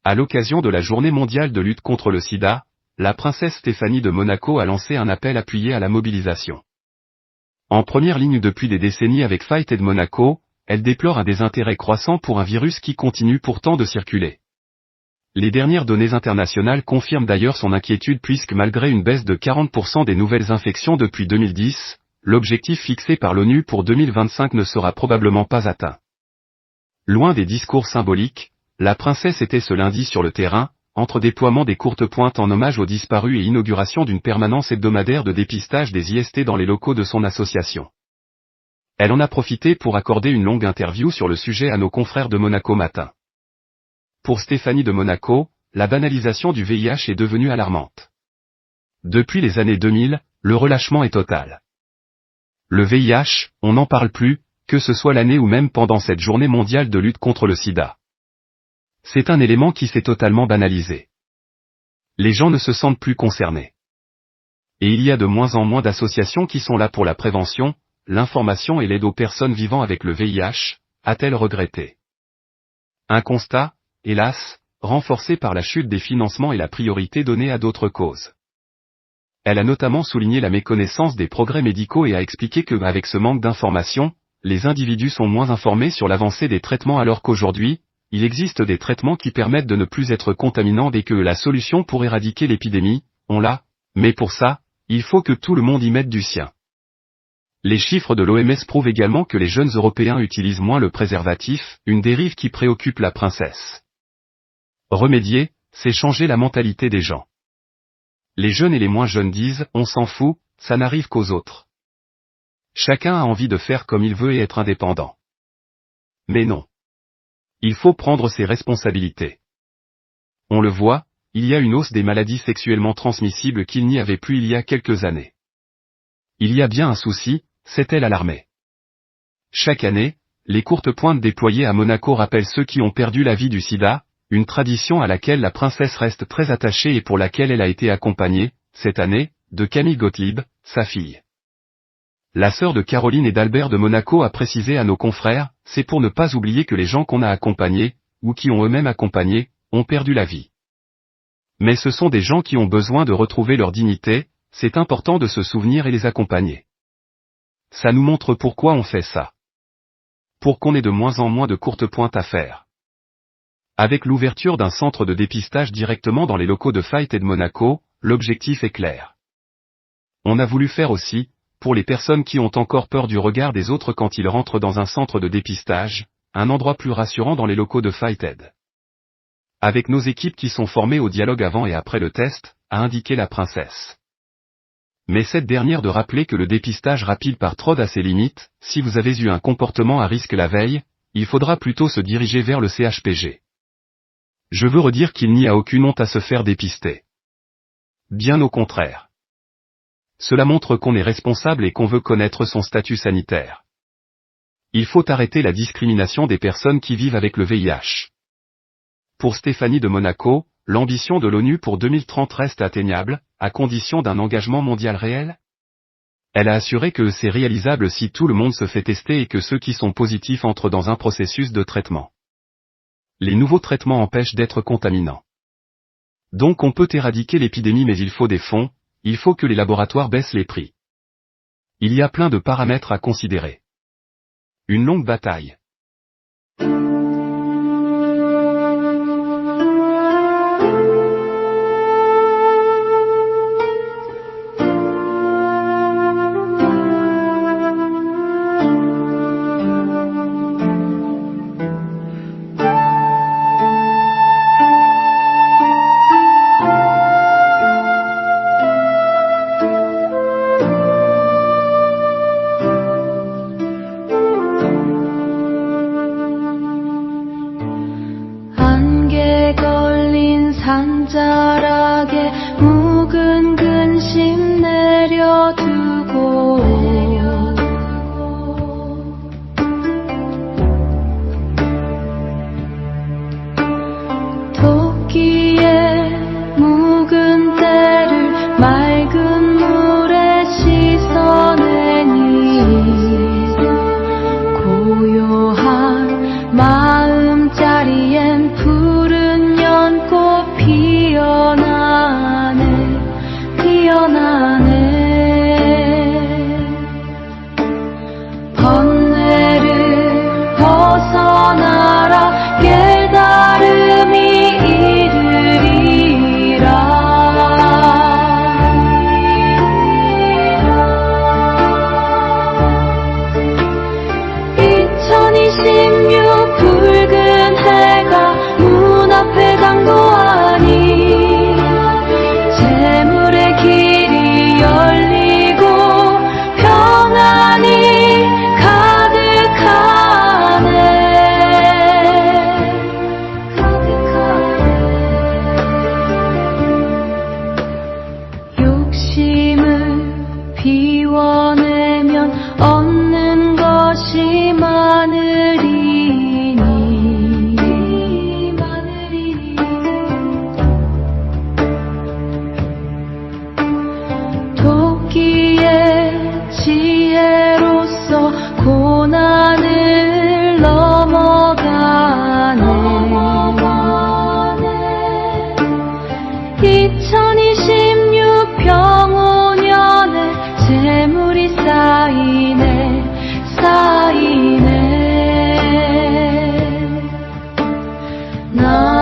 À l'occasion de la Journée mondiale de lutte contre le sida, la princesse Stéphanie de Monaco a lancé un appel appuyé à la mobilisation. En première ligne depuis des décennies avec Fight Aid Monaco, elle déplore un désintérêt croissant pour un virus qui continue pourtant de circuler. Les dernières données internationales confirment d'ailleurs son inquiétude puisque malgré une baisse de 40% des nouvelles infections depuis 2010, l'objectif fixé par l'ONU pour 2025 ne sera probablement pas atteint. Loin des discours symboliques, la princesse était ce lundi sur le terrain, entre déploiement des courtes pointes en hommage aux disparus et inauguration d'une permanence hebdomadaire de dépistage des IST dans les locaux de son association. Elle en a profité pour accorder une longue interview sur le sujet à nos confrères de Monaco Matin. Pour Stéphanie de Monaco, la banalisation du VIH est devenue alarmante. Depuis les années 2000, le relâchement est total. Le VIH, on n'en parle plus, que ce soit l'année ou même pendant cette journée mondiale de lutte contre le sida. C'est un élément qui s'est totalement banalisé. Les gens ne se sentent plus concernés. Et il y a de moins en moins d'associations qui sont là pour la prévention, l'information et l'aide aux personnes vivant avec le VIH, a-t-elle regretté. Un constat, hélas, renforcé par la chute des financements et la priorité donnée à d'autres causes. Elle a notamment souligné la méconnaissance des progrès médicaux et a expliqué que, avec ce manque d'information, les individus sont moins informés sur l'avancée des traitements alors qu'aujourd'hui, il existe des traitements qui permettent de ne plus être contaminants et que la solution pour éradiquer l'épidémie, on l'a, mais pour ça, il faut que tout le monde y mette du sien. Les chiffres de l'OMS prouvent également que les jeunes Européens utilisent moins le préservatif, une dérive qui préoccupe la princesse. Remédier, c'est changer la mentalité des gens. Les jeunes et les moins jeunes disent « on s'en fout, ça n'arrive qu'aux autres ». Chacun a envie de faire comme il veut et être indépendant. Mais non. Il faut prendre ses responsabilités. On le voit, il y a une hausse des maladies sexuellement transmissibles qu'il n'y avait plus il y a quelques années. Il y a bien un souci, s'est-elle alarmée. Chaque année, les courtes pointes déployées à Monaco rappellent ceux qui ont perdu la vie du sida, une tradition à laquelle la princesse reste très attachée et pour laquelle elle a été accompagnée, cette année, de Camille Gottlieb, sa fille. La sœur de Caroline et d'Albert de Monaco a précisé à nos confrères, c'est pour ne pas oublier que les gens qu'on a accompagnés, ou qui ont eux-mêmes accompagné, ont perdu la vie. Mais ce sont des gens qui ont besoin de retrouver leur dignité, c'est important de se souvenir et les accompagner. Ça nous montre pourquoi on fait ça. Pour qu'on ait de moins en moins de courtes pointes à faire. Avec l'ouverture d'un centre de dépistage directement dans les locaux de Fight Aid Monaco, l'objectif est clair. On a voulu faire aussi, pour les personnes qui ont encore peur du regard des autres quand ils rentrent dans un centre de dépistage, un endroit plus rassurant dans les locaux de Fight Aid. Avec nos équipes qui sont formées au dialogue avant et après le test, a indiqué la princesse. Mais cette dernière de rappeler que le dépistage rapide par TROD a ses limites, si vous avez eu un comportement à risque la veille, il faudra plutôt se diriger vers le CHPG. Je veux redire qu'il n'y a aucune honte à se faire dépister. Bien au contraire. Cela montre qu'on est responsable et qu'on veut connaître son statut sanitaire. Il faut arrêter la discrimination des personnes qui vivent avec le VIH. Pour Stéphanie de Monaco, l'ambition de l'ONU pour 2030 reste atteignable, à condition d'un engagement mondial réel. Elle a assuré que c'est réalisable si tout le monde se fait tester et que ceux qui sont positifs entrent dans un processus de traitement. Les nouveaux traitements empêchent d'être contaminants. Donc on peut éradiquer l'épidémie mais il faut des fonds, il faut que les laboratoires baissent les prix. Il y a plein de paramètres à considérer. Une longue bataille. 산자락에 묵은 근심 내려두고 토끼의 묵은 때를 맑은 물에 씻어내니 고요한 마음자리엔 푸른 연 나